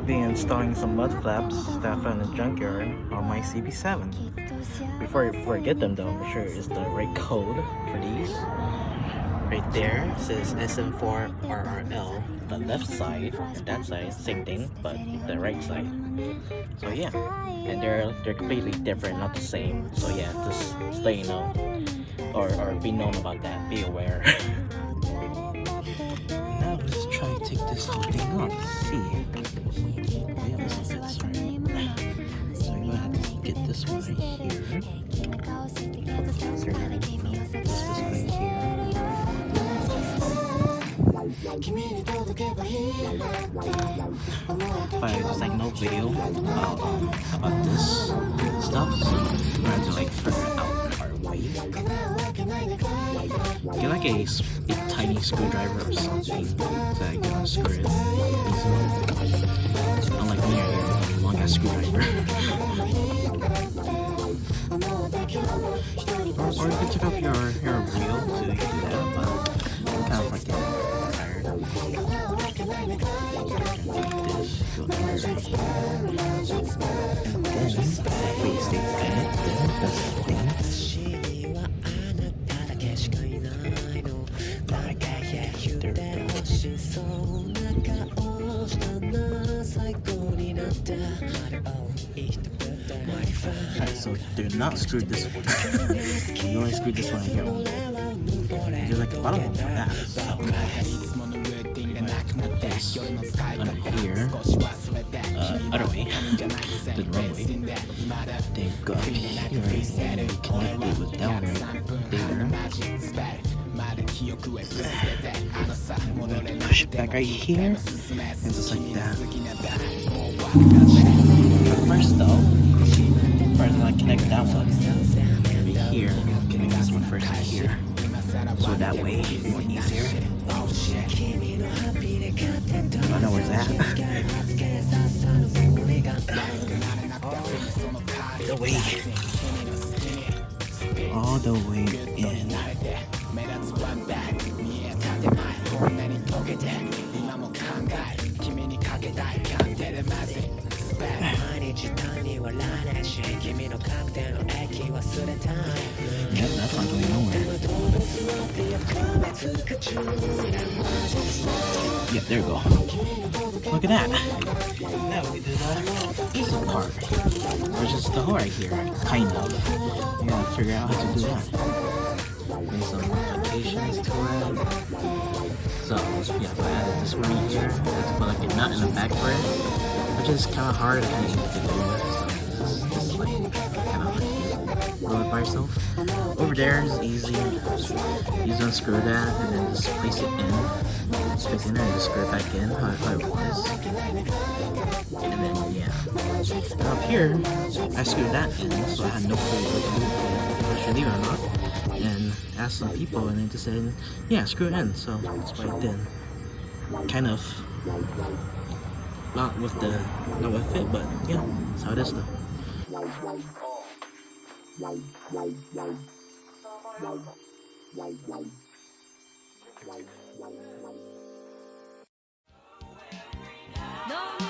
be installing some mud flaps that I found in the junkyard on my CB7. Before I get them though, make sure it's the right code for these. Right there says SM4RRL, the left side, and that side, same thing, but the right side. So yeah, and they're completely different, not the same. So yeah, just so you know, or be known about that, be aware. Now let's try to take this whole thing off. Let's see. Oh yeah, this one fits right. So I'm gonna have to get this one right here. So you're gonna twist this one right here. But it's like no video about this stuff, so we're gonna have to like figure it out our way. Get like a tiny screwdriver or something so that I can unscrew it easily. Unlike me, I have a long ass screwdriver. or you can check out your wheel to do that, but I'm kind of like getting tired. Take this, go under here, and then after you stay fed, then that's the thing. There we go. Alright, so they're not screwed this one. You only screwed this one here only. There's like a bottom one for that. So put this under here. Other way. The wrong way. Then go up here and connect it with that one right there. Push it back right here. And just like that. But first though, I'm gonna connect that one right here. Connect this one first right here. So that way it's more easier. I know where's that. All the way in. Yep, that's not going nowhere. Yep, there we go. Look at that. Now we do the easy part. Which is the hole right here, kind of. You gotta figure out how to do that. Make some modifications to it. So yeah, so I added this one right here. Let's put like a nut in the back for it, which is kind of hard to do. So just like kind of roll it by yourself. Over there is easy. You just unscrew that and then just place it in. Place it in there and just screw it back in how it was. And then yeah. And up here, I screwed that in, so I had no clue what to do with it, if I should leave it or not. And asked some people, and they just said, yeah, screw it in. So that's what I did. Kind of not with it, but yeah, that's how it is though. No.